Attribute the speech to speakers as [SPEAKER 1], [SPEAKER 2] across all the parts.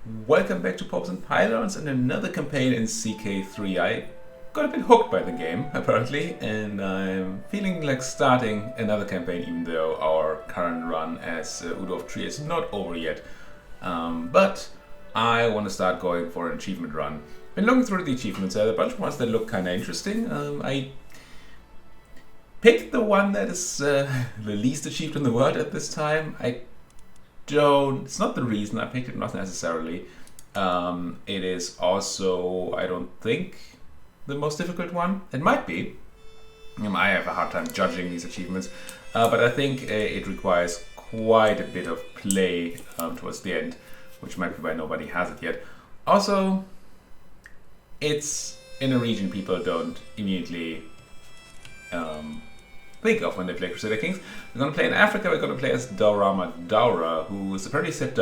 [SPEAKER 1] Welcome back to Popes and Pylons and another campaign in CK3. I got a bit hooked by the game, apparently, and I'm feeling like starting another campaign even though our current run as Udo of Trier is not over yet. But I want to start going for an achievement run. Been looking through the achievements, there are a bunch of ones that look kind of interesting. I picked the one that is the least achieved in the world at this time. It's not the reason I picked it, not necessarily. It is also, I don't think, the most difficult one. It might be. I have a hard time judging these achievements, but I think it requires quite a bit of play towards the end, which might be why nobody has it yet. Also, it's in a region people don't immediately think of when they play Crusader Kings. We're going to play in Africa. We're going to play as Daurama Daura, who is apparently set to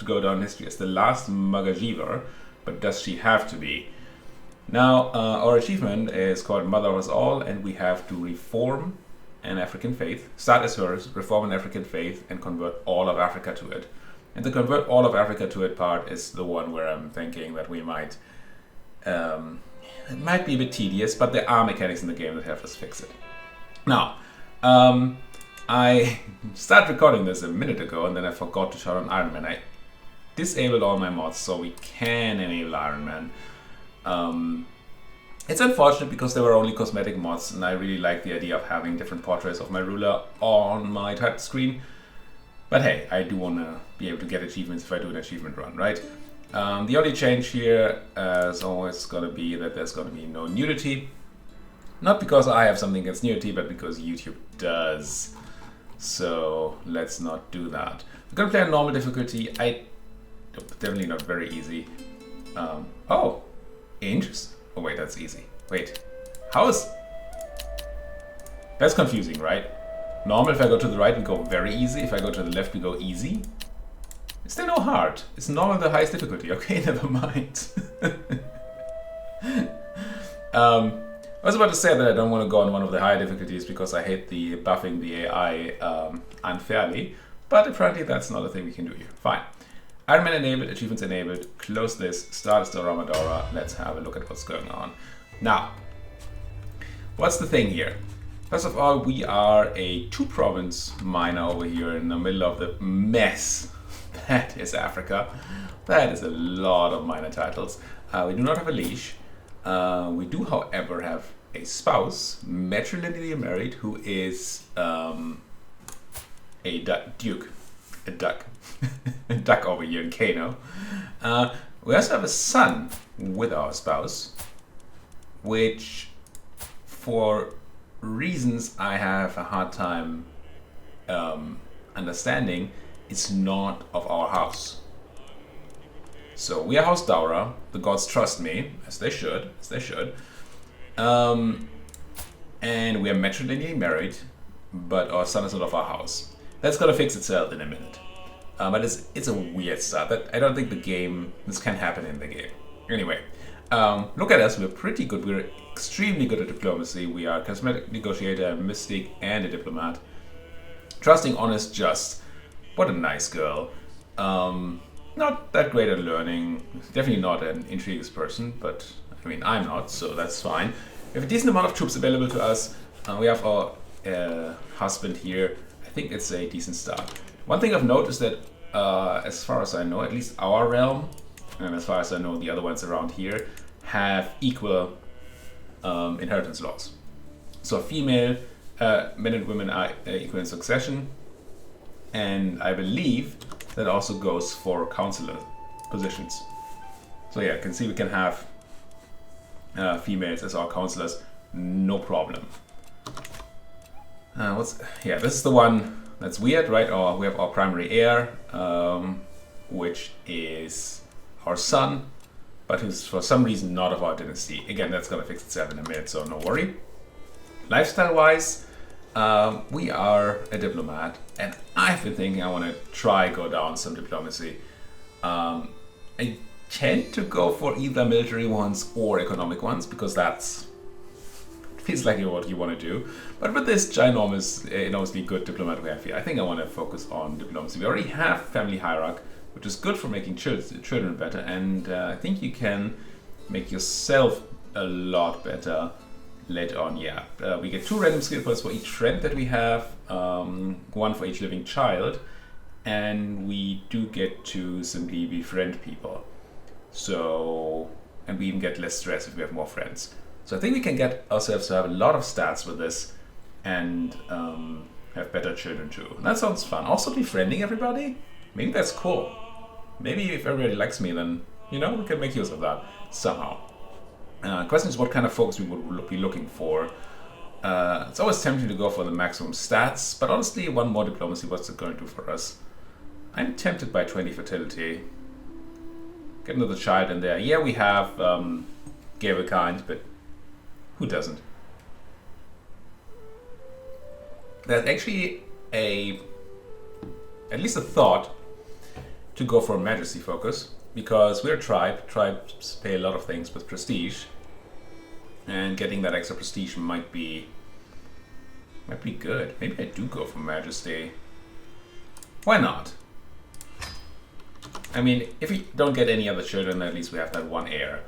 [SPEAKER 1] go down in history as the last Magajiva, but does she have to be? Now, our achievement is called Mother of Us All, and we have to reform an African faith, start as hers, reform an African faith, and convert all of Africa to it. And the convert all of Africa to it part is the one where I'm thinking that we might it might be a bit tedious, but there are mechanics in the game that help us fix it. Now, I started recording this a minute ago and then I forgot to turn on Ironman. I disabled all my mods so we can enable Ironman. It's unfortunate because there were only cosmetic mods and I really like the idea of having different portraits of my ruler on my title screen. But hey, I do want to be able to get achievements if I do an achievement run, right? The only change here is always going to be that there's going to be no nudity. Not because I have something against nudity, but because YouTube does. So let's not do that. We're going to play on normal difficulty. Definitely not very easy. Oh, interesting. Oh wait, that's easy. Wait, how is... That's confusing, right? Normal, if I go to the right, we go very easy. If I go to the left, we go easy. Is there no hard? It's normal, the highest difficulty. Okay, never mind. I was about to say that I don't want to go on one of the higher difficulties because I hate the buffing the AI unfairly, but apparently that's not a thing we can do here. Fine. Ironman enabled, achievements enabled, close this, start as Daurama Daura. Let's have a look at what's going on. Now, what's the thing here? First of all, we are a 2-province miner over here in the middle of the mess that is Africa. That is a lot of minor titles. We do not have a leash. We do, however, have a spouse, matrilineally married, who is a duke, a duck, a duck over here in Kano. We also have a son with our spouse, which, for reasons I have a hard time understanding, it's not of our house. So we are House Daura. The gods trust me, as they should, and we are matrilineally married, but our son is not of our house. That's gonna fix itself in a minute. But it's a weird start. I don't think this can happen in the game. Anyway, look at us. We're pretty good. We're extremely good at diplomacy. We are a charismatic negotiator, a mystic, and a diplomat. Trusting, honest, just. What a nice girl. Not that great at learning. Definitely not an intriguous person, but I mean, I'm not, so that's fine. We have a decent amount of troops available to us. We have our husband here. I think it's a decent start. One thing I've noticed that, as far as I know, at least our realm, and as far as I know the other ones around here, have equal inheritance laws. So female men and women are equal in succession. And I believe that also goes for counselor positions. So yeah, you can see we can have females as our counselors, no problem. This is the one that's weird, right? We have our primary heir, which is our son, but who's for some reason not of our dynasty. Again, that's gonna fix itself in a minute, so no worry. Lifestyle-wise, we are a diplomat, and I've been thinking I want to go down some diplomacy. I tend to go for either military ones or economic ones because that's feels like what you want to do. But with this ginormous, enormously good diplomat we have here, I think I want to focus on diplomacy. We already have family hierarchy, which is good for making children better, and I think you can make yourself a lot better later on. Yeah, we get 2 random skill points for each friend that we have, 1 for each living child, and we do get to simply befriend people. So, and we even get less stress if we have more friends. So I think we can get ourselves to have a lot of stats with this and have better children too. And that sounds fun. Also befriending everybody, maybe that's cool. Maybe if everybody likes me, then, we can make use of that somehow. Question is what kind of focus we would be looking for. It's always tempting to go for the maximum stats, but honestly, 1 more diplomacy, what's it going to do for us? I'm tempted by 20 fertility. Get another child in there. Yeah, we have Gable kind, but who doesn't? There's actually at least a thought to go for a majesty focus, because we're a tribe. Tribes pay a lot of things with prestige, and getting that extra prestige might be good. Maybe I do go for majesty. Why not? I mean, if we don't get any other children, at least we have that 1 heir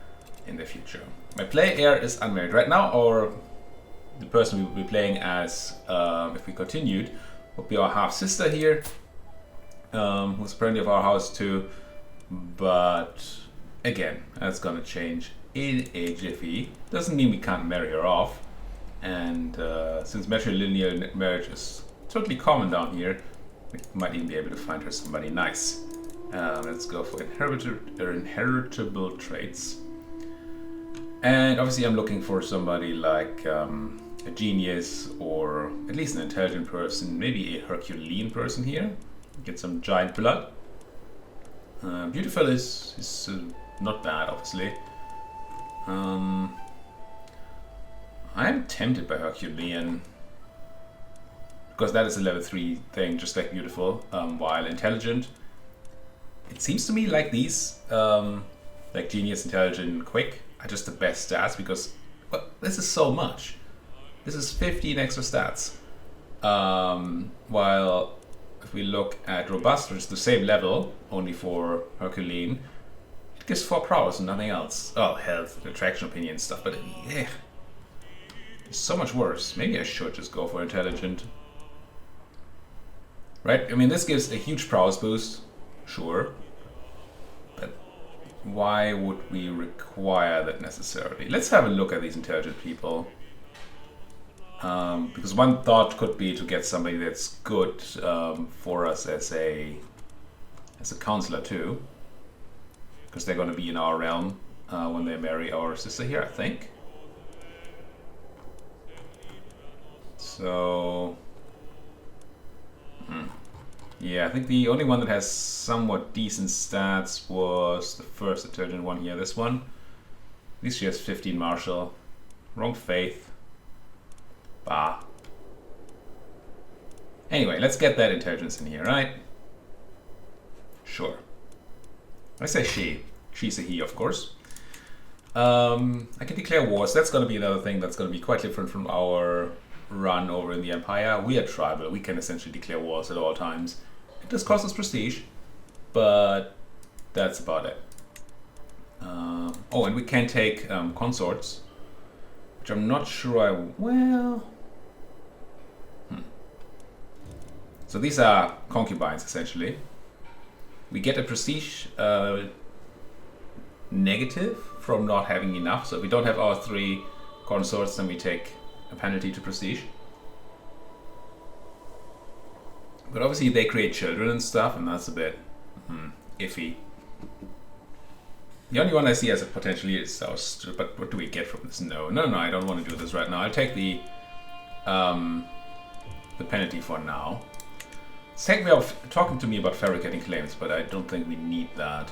[SPEAKER 1] in the future. My play heir is unmarried right now, or the person we will be playing as, if we continued, would be our half sister here, who's apparently of our house too. But again, that's gonna change in a jiffy. Doesn't mean we can't marry her off. And since matrilineal marriage is totally common down here, we might even be able to find her somebody nice. Let's go for inheritable traits. And obviously I'm looking for somebody like a genius, or at least an intelligent person, maybe a Herculean person here. Get some giant blood. Beautiful is not bad, obviously. I'm tempted by Herculean, because that is a level 3 thing, just like beautiful, while intelligent. It seems to me like these, like genius, intelligent, quick, are just the best stats, because this is so much. This is 15 extra stats. While if we look at robust, which is the same level, only for Herculean, it gives 4 prowess and nothing else. Oh, health, attraction, opinion stuff, but yeah, it's so much worse. Maybe I should just go for intelligent. Right? I mean, this gives a huge prowess boost, sure. But why would we require that necessarily? Let's have a look at these intelligent people. Because one thought could be to get somebody that's good for us as a counselor too, because they're going to be in our realm when they marry our sister here, I think. So, yeah, I think the only one that has somewhat decent stats was the first intelligent one here. This one, at least she has 15 martial, wrong faith. Bah. Anyway, let's get that intelligence in here, right? Sure. I say she. She's a he, of course. I can declare wars. That's going to be another thing that's going to be quite different from our run over in the Empire. We are tribal. We can essentially declare wars at all times. It does cost us prestige, but that's about it. Oh, and we can take consorts, which I'm not sure So these are concubines, essentially. We get a prestige negative from not having enough. So if we don't have our 3 consorts, then we take a penalty to prestige. But obviously they create children and stuff, and that's a bit iffy. The only one I see as a potentially is ours, but what do we get from this? No, I don't want to do this right now. I'll take the penalty for now. It's talking to me about fabricating claims, but I don't think we need that.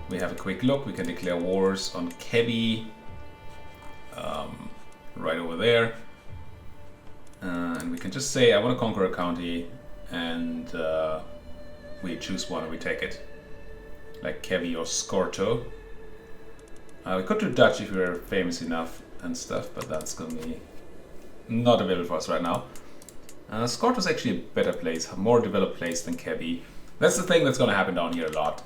[SPEAKER 1] We have a quick look. We can declare wars on Kebi, right over there. And we can just say, I want to conquer a county, and we choose one and we take it. Like Kebi or Scorto. We could do Dutch if we were famous enough and stuff, but that's going to be not available for us right now. Scott was actually a better place, a more developed place than Kebi. That's the thing that's going to happen down here a lot.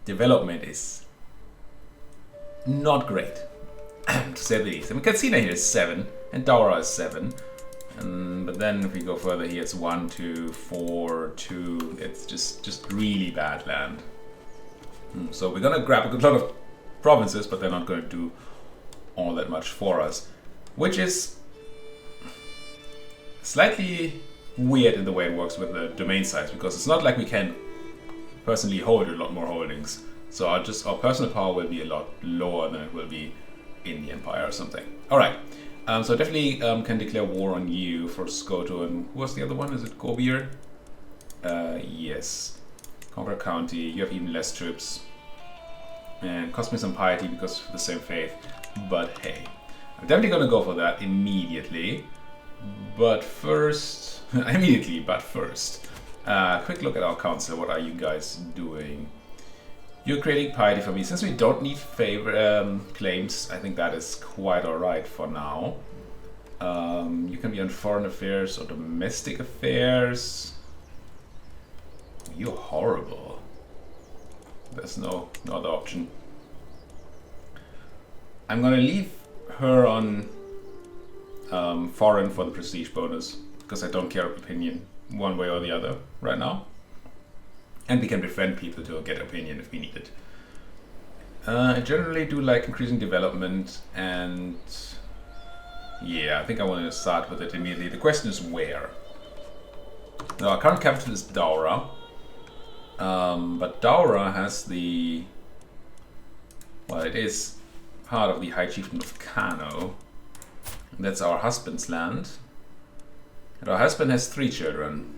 [SPEAKER 1] Development is not great, to say the least. I mean, Katsina here is 7, and Daura is 7. But then if we go further here, it's 1, 2, 4, 2. It's just really bad land. So we're going to grab a lot of provinces, but they're not going to do all that much for us. Which is slightly weird in the way it works with the domain size, because it's not like we can personally hold a lot more holdings. So our personal power will be a lot lower than it will be in the Empire or something. Alright, so definitely can declare war on you for Skoto. And who was the other one? Is it Gobier? Yes. Conquer County, you have even less troops. And cost me some piety because of the same faith. But hey, I'm definitely gonna go for that immediately. But first, quick look at our council. What are you guys doing? You're creating piety for me. Since we don't need favor claims, I think that is quite alright for now. You can be on foreign affairs or domestic affairs. You're horrible. There's no other option. I'm gonna leave her on foreign for the prestige bonus, because I don't care opinion one way or the other right now. And we can befriend people to get opinion if we need it. I generally do like increasing development, and yeah, I think I want to start with it immediately. The question is where. Now, our current capital is Daura, but Daura has the, well, it is part of the High Chieftain of Kano. That's our husband's land. And our husband has 3 children.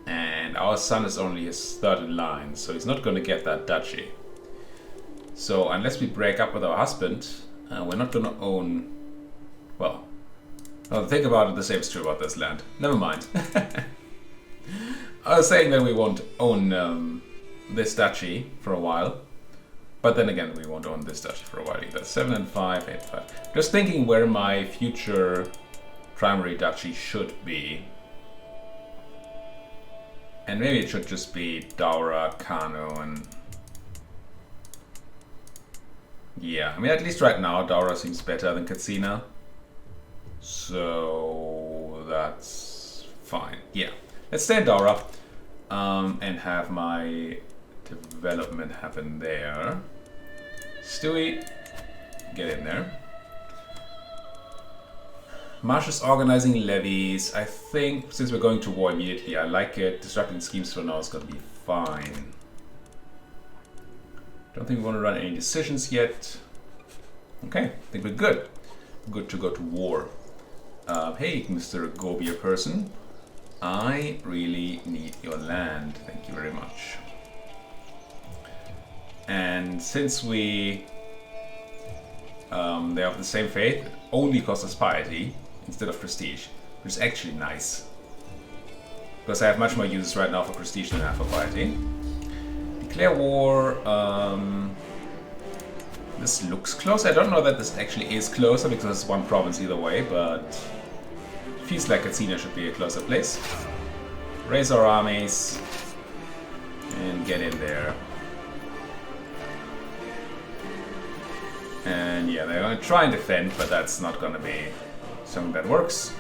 [SPEAKER 1] And our son is only his 3rd in line, so he's not going to get that duchy. So unless we break up with our husband, we're not going to own... Well, think about it, the same is true about this land. Never mind. I was saying that we won't own this duchy for a while. But then again, we won't own this duchy for a while either. 7 and 5, 8, 5. Just thinking where my future primary duchy should be. And maybe it should just be Daura, Kano, and... Yeah, I mean, at least right now, Daura seems better than Katsina. So... that's fine. Yeah. Let's stay in Daura. And have my development happen there. Stewie, get in there. Marsh is organizing levies. I think since we're going to war immediately, I like it. Disrupting schemes for now is going to be fine. Don't think we want to run any decisions yet. Okay, I think we're good. Good to go to war. Hey, Mr. Gobier person. I really need your land. Thank you very much. And since we they have the same faith, it only costs us piety instead of prestige, which is actually nice. Because I have much more uses right now for prestige than I have for piety. Declare war. This looks close. I don't know that this actually is closer because it's one province either way, but it feels like Katsina should be a closer place. Raise our armies and get in there. And yeah, they're going to try and defend, but that's not going to be something that works.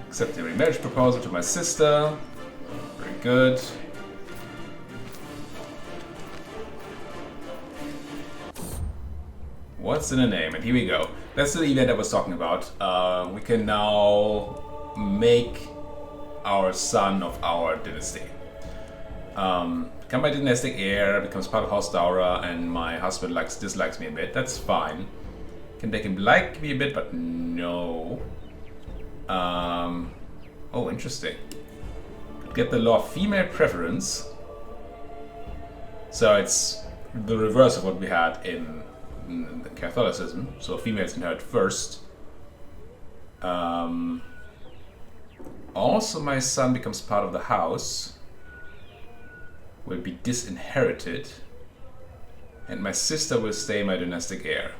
[SPEAKER 1] Accept the remarriage proposal to my sister. Very good. What's in a name? And here we go. That's the event I was talking about. We can now make our son of our dynasty. Become my dynastic heir, becomes part of House Daura, and my husband dislikes me a bit. That's fine. Can make him like me a bit, but no. Oh, interesting. Get the law of female preference. So it's the reverse of what we had in the Catholicism. So females inherit first. Also, my son becomes part of the house. Will be disinherited, and my sister will stay my dynastic heir.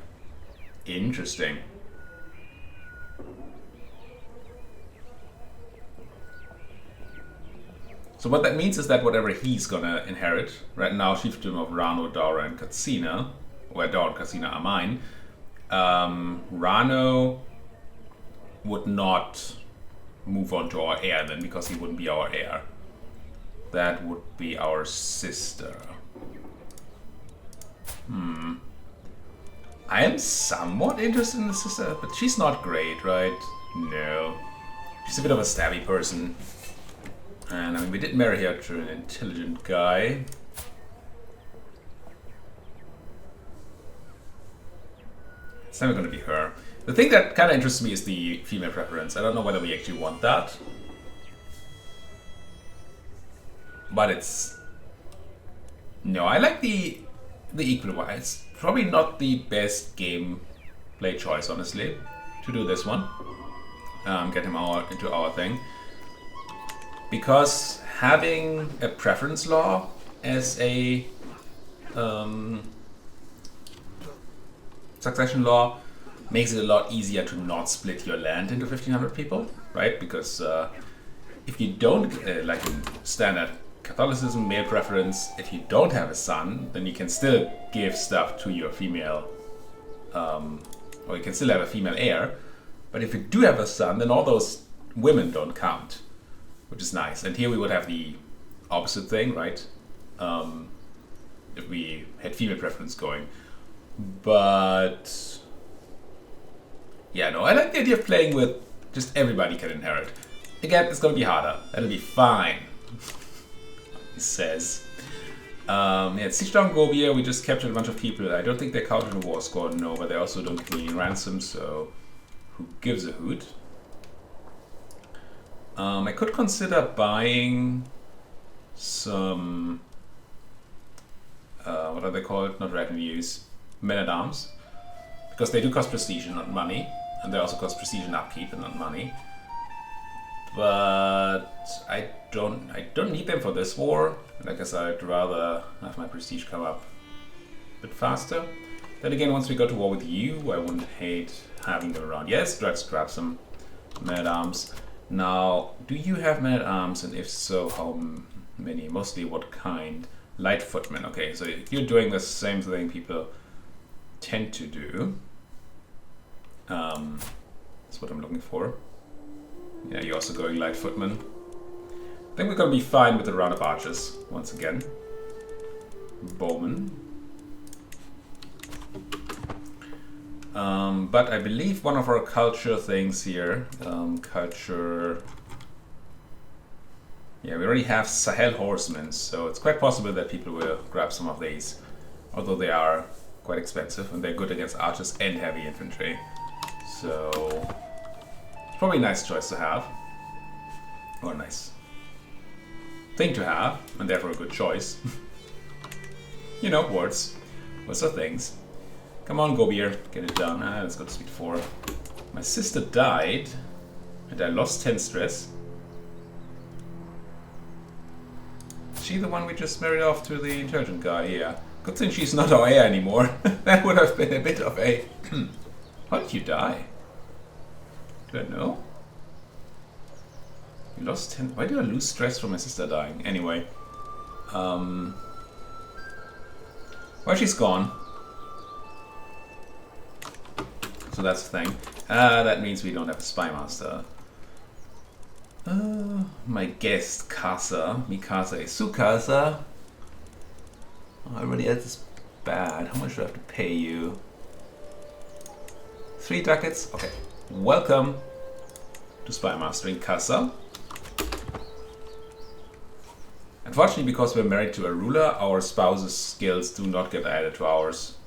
[SPEAKER 1] Interesting. So what that means is that whatever he's gonna inherit, right now chiefdom of Rano, Daura, and Katsina, where Daura and Katsina are mine, Rano would not move on to our heir then, because he wouldn't be our heir. That would be our sister. I am somewhat interested in the sister, but she's not great, right? No. She's a bit of a stabby person. And I mean, we did marry her to an intelligent guy. It's never going to be her. The thing that kind of interests me is the female preference. I don't know whether we actually want that. But it's... No, I like the equal one. It's probably not the best gameplay choice, honestly, to do this one. Get him into our thing. Because having a preference law as a succession law makes it a lot easier to not split your land into 1,500 people, right? Because if you don't, like in standard Catholicism, male preference, if you don't have a son, then you can still give stuff to your female, or you can still have a female heir. But if you do have a son, then all those women don't count, which is nice. And here we would have the opposite thing, right? If we had female preference going. But yeah, no, I like the idea of playing with just everybody can inherit. Again, it's gonna be harder. That'll be fine, he says. Yeah, Siege Down Gobir, we just captured a bunch of people. I don't think they're counted in the war score, no, but they also don't give me any ransom, so who gives a hoot? I could consider buying some, what are they called? Not revenues, men-at-arms, because they do cost prestige and not money, and they also cost prestige and upkeep and not money. But I don't need them for this war. I guess I'd rather have my prestige come up a bit faster. Then again, once we go to war with you, I wouldn't hate having them around. Yes, let's grab some men-at-arms. Now, do you have men-at-arms, and if so, how many? Mostly what kind? Light footmen. Okay, so you're doing the same thing people tend to do. That's what I'm looking for. Yeah, you're also going light footmen. I think we're gonna be fine with the round of archers once again. Bowmen. But I believe one of our culture things here, culture... Yeah, we already have Sahel horsemen, so it's quite possible that people will grab some of these. Although they are quite expensive and they're good against archers and heavy infantry. So, it's probably a nice choice to have. Or a nice thing to have, and therefore a good choice. You know, words. Words are things. Come on, Gobir, get it done. Let's go to speed 4. My sister died, and I lost 10 stress. Is she the one we just married off to the intelligent guy? Yeah. Good thing she's not our heir anymore. That would have been a bit of a... How did you die? Do I know? You lost 10... Why did I lose stress from my sister dying? Anyway. Well, she's gone. So that's the thing. That means we don't have a spy master. My guest, Mikasa, Sukasa. Oh, everybody else is bad. How much do I have to pay you? 3 ducats? Okay. Welcome to Spy Mastering Casa. Unfortunately, because we're married to a ruler, our spouse's skills do not get added to ours.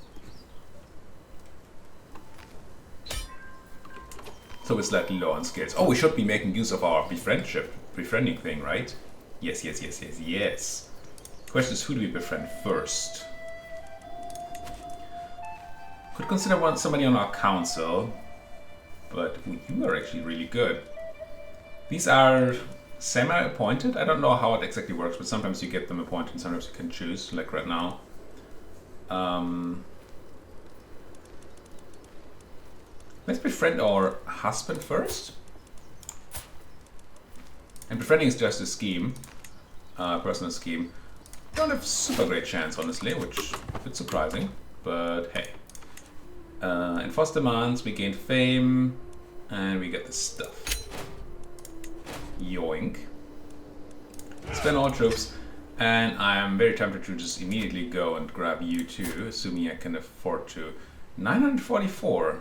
[SPEAKER 1] So we're slightly low on skills. Oh, we should be making use of our befriending thing, right? Yes. Question is, who do we befriend first? Could consider somebody on our council, but you are actually really good. These are semi-appointed. I don't know how it exactly works, but sometimes you get them appointed and sometimes you can choose, like right now. Let's befriend our husband first. And befriending is just a scheme. personal scheme. Don't have super great chance, honestly, which is a bit surprising, but hey. Enforce demands, we gain fame, and we get the stuff. Yoink. Spend all troops, and I am very tempted to just immediately go and grab you too, assuming I can afford to. 944.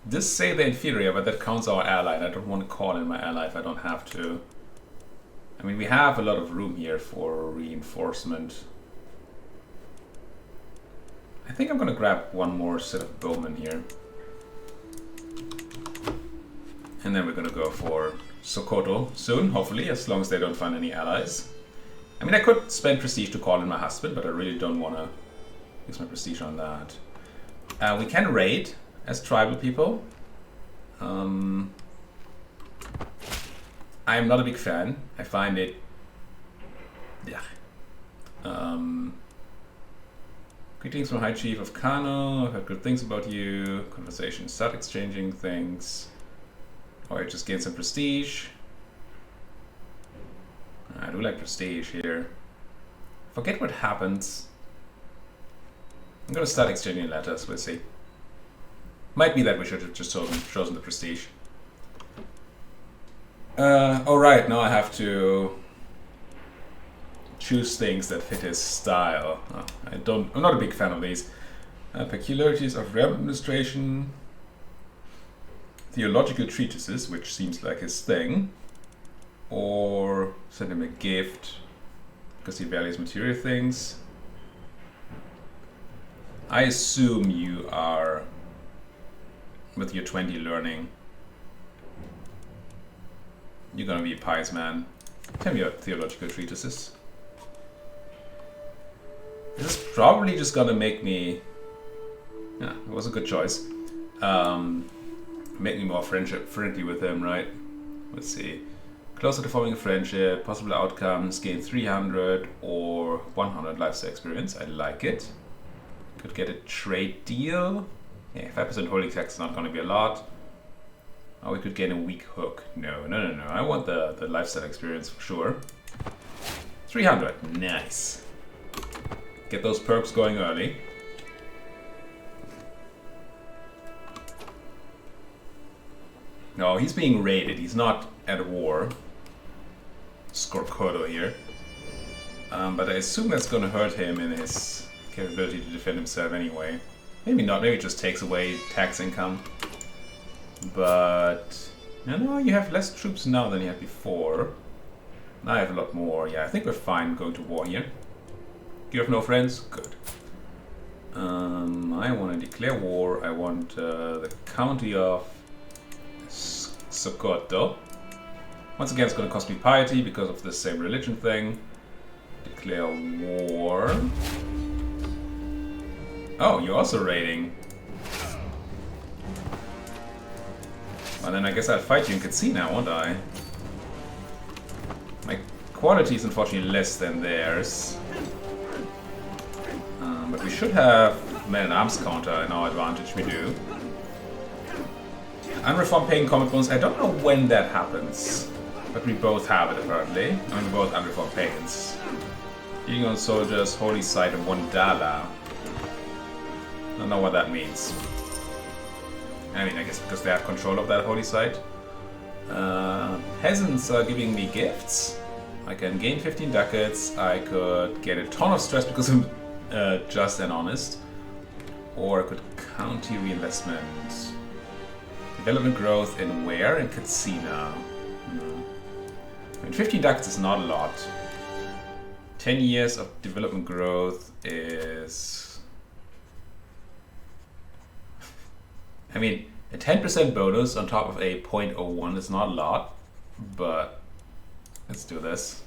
[SPEAKER 1] This say the inferior, but that counts our ally. I don't want to call in my ally if I don't have to. I mean, we have a lot of room here for reinforcement. I think I'm gonna grab one more set of bowmen here. And then we're gonna go for Sokoto soon, hopefully, as long as they don't find any allies. I mean, I could spend prestige to call in my husband, but I really don't want to use my prestige on that. We can raid as tribal people. I am not a big fan. I find it... yeah. Greetings from High Chief of Kano. I've heard good things about you. Conversation, start exchanging things. Or I just gain some prestige. I do like prestige here. Forget what happens. I'm gonna start exchanging letters, we'll see. Might be that we should have just chosen the prestige. Alright, now I have to choose things that fit his style. Oh, I'm not a big fan of these. Peculiarities of realm administration. Theological treatises, which seems like his thing. Or send him a gift because he values material things. I assume you are with your 20 learning. You're gonna be a pious man. Tell me your theological treatises. This is probably just gonna make me... yeah, it was a good choice. Make me more friendly with him, right? Let's see. Closer to forming a friendship, possible outcomes, gain 300 or 100 lifestyle experience. I like it. Could get a trade deal. Yeah, 5% holding tax is not going to be a lot. Or we could gain a weak hook. No. I want the lifestyle experience for sure. 300. Nice. Get those perks going early. No, he's being raided. He's not at war. Skorkodo here. But I assume that's going to hurt him in his capability to defend himself anyway. Maybe not. Maybe it just takes away tax income. But... no, you have less troops now than you had before. Now I have a lot more. Yeah, I think we're fine going to war here. You have no friends? Good. I want to declare war. I want the county of Sokoto. Once again, it's going to cost me piety because of the same religion thing. Declare war. Oh, you're also raiding. Well, then I guess I'll fight you in Katsina, won't I? My quality is unfortunately less than theirs. But we should have man-at-arms counter in our advantage, we do. Unreformed pagan combat bonus, I don't know when that happens. But we both have it apparently. I mean, we're both unreformed pagans. Eating on soldiers, holy site of Wandala. Don't know what that means. I mean, I guess because they have control of that holy site. Peasants are giving me gifts. I can gain 15 ducats. I could get a ton of stress because I'm just and honest. Or I could county reinvestment. Development growth in where? In Katsina. I mean, 15 ducats is not a lot. 10 years of development growth is... I mean, a 10% bonus on top of a 0.01 is not a lot, but let's do this.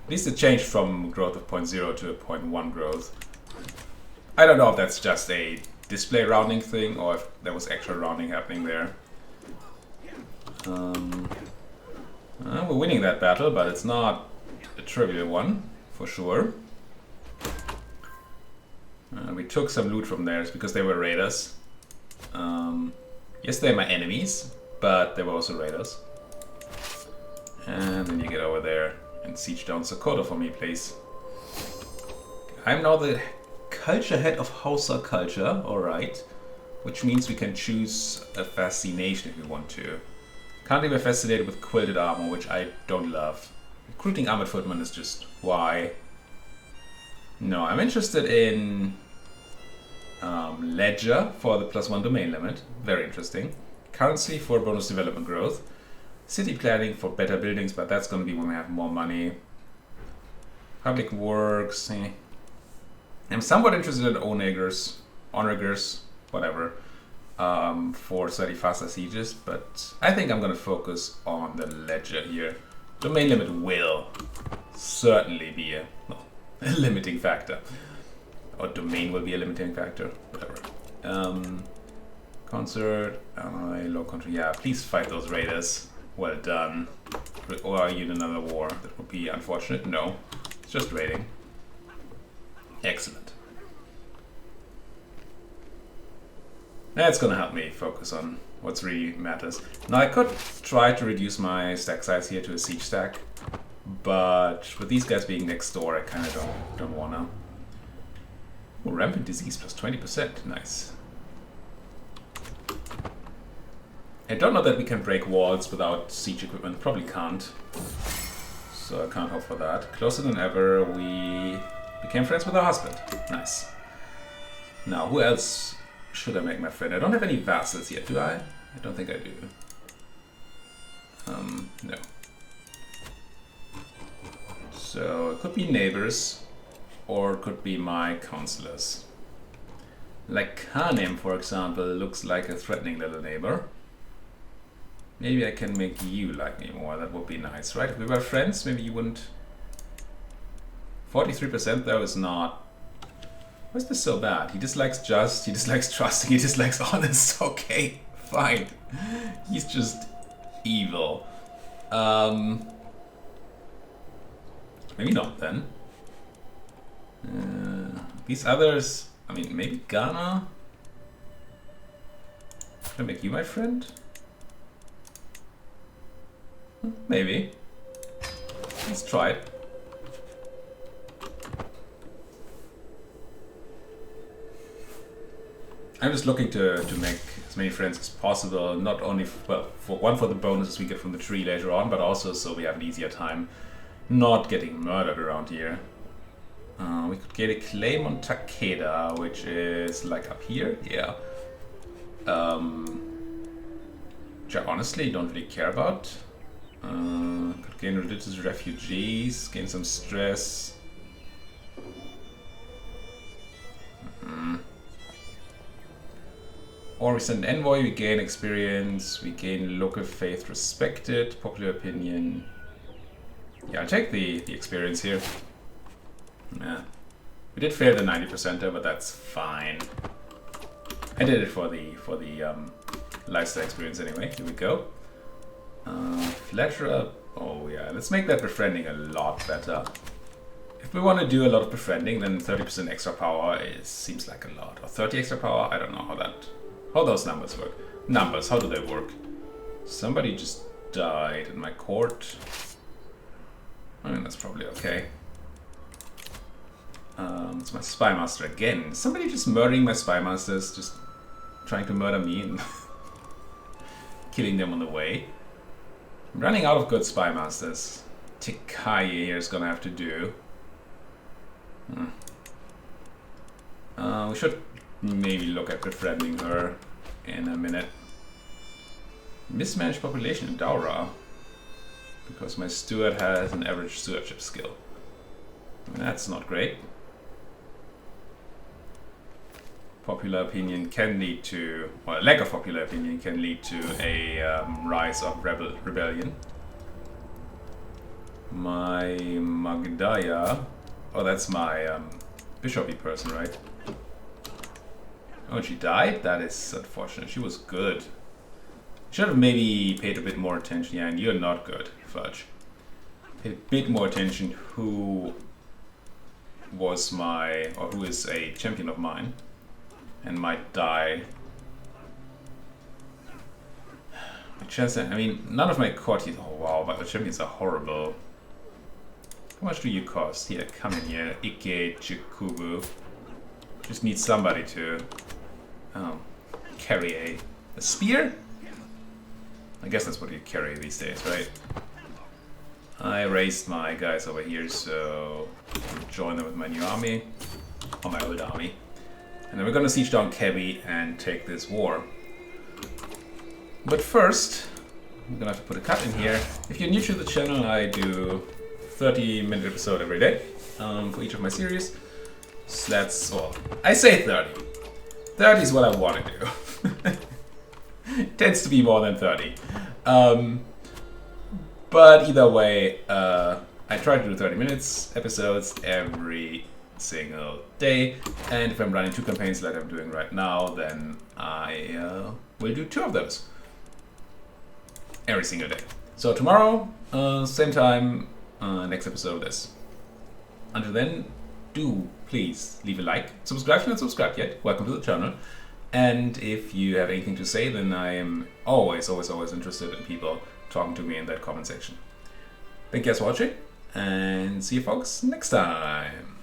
[SPEAKER 1] At least it changed from growth of 0.0 to a 0.1 growth. I don't know if that's just a display rounding thing or if there was actual rounding happening there. We're winning that battle, but it's not a trivial one, for sure. We took some loot from theirs because they were raiders. Yes, they're my enemies, but they were also raiders. And then you get over there and siege down Sokoto for me, please. I'm now the culture head of Hausa culture, alright. Which means we can choose a fascination if we want to. Currently we're fascinated with quilted armor, which I don't love. Recruiting armored footmen is just why. No, I'm interested in ledger for the +1 domain limit. Very interesting. Currency for bonus development growth. City planning for better buildings, but that's going to be when we have more money. Public works. I'm somewhat interested in onagers, whatever, for slightly faster sieges, but I think I'm going to focus on the ledger here. Domain limit will certainly be a limiting factor. Or domain will be a limiting factor, whatever. Concert, low country, yeah, please fight those raiders. Well done. Or are you in another war? That would be unfortunate. No, it's just raiding. Excellent. That's gonna help me focus on what's really matters. Now I could try to reduce my stack size here to a siege stack, but with these guys being next door, I kind of don't wanna. Oh, rampant disease plus 20%, nice. I don't know that we can break walls without siege equipment, probably can't. So I can't hope for that. Closer than ever, we became friends with our husband. Nice. Now, who else should I make my friend? I don't have any vassals yet, do I? I don't think I do. No. So it could be neighbors, or it could be my counselors. Like Kanem, for example, looks like a threatening little neighbor. Maybe I can make you like me more, that would be nice, right? If we were friends, maybe you wouldn't. 43% though is not. Why is this so bad? He dislikes just, he dislikes trusting, he dislikes honest. Okay, fine. He's just evil. Maybe not then. These others, I mean, maybe Ghana? Should I make you my friend? Maybe. Let's try it. I'm just looking to make as many friends as possible, not only for the bonuses we get from the tree later on, but also so we have an easier time not getting murdered around here. We could get a claim on Takeda, which is like up here, yeah. Which I honestly don't really care about. Could gain religious refugees, gain some stress. Or we send an envoy, we gain experience, we gain local faith respected, popular opinion. Yeah, I'll take the experience here. Yeah. We did fail the 90%er, but that's fine. I did it for the lifestyle experience anyway. Here we go. Flatterer. Oh yeah, let's make that befriending a lot better. If we want to do a lot of befriending, then 30% extra power seems like a lot. Or 30 extra power, I don't know how those numbers work. Numbers, how do they work? Somebody just died in my court. I mean, that's probably okay. It's my spy master again. Somebody just murdering my spy masters, just trying to murder me and killing them on the way. I'm running out of good spy masters. Tikaye here is gonna have to do. We should maybe look at befriending her in a minute. Mismanaged population in Daura. Because my steward has an average stewardship skill. That's not great. Popular opinion can lead to, or lack of popular opinion can lead to a rise of rebellion. My Magdaya, oh that's my bishopy person, right? Oh, she died? That is unfortunate. She was good. Should have maybe paid a bit more attention. Yeah, and you're not good, Fudge. Paid a bit more attention who was who is a champion of mine and might die. I mean, none of my core teeth. Oh wow, my champions are horrible. How much do you cost? Here, come in here, Ike Chikubu. Just need somebody to carry a spear? I guess that's what you carry these days, right? I raised my guys over here, so I'll join them with my new army, or my old army. And then we're gonna siege down Kebi and take this war. But first, I'm gonna have to put a cut in here. If you're new to the channel, I do 30-minute episode every day for each of my series. So that's, well, I say 30. 30 is what I want to do. It tends to be more than 30. But either way, I try to do 30 minutes episodes every single day. And if I'm running 2 campaigns like I'm doing right now, then I will do 2 of those every single day. So tomorrow, same time, next episode of this. Until then, do please leave a like, subscribe if you're not subscribed yet, welcome to the channel. And if you have anything to say, then I am always interested in people talking to me in that comment section. Thank you guys for watching, and see you folks next time.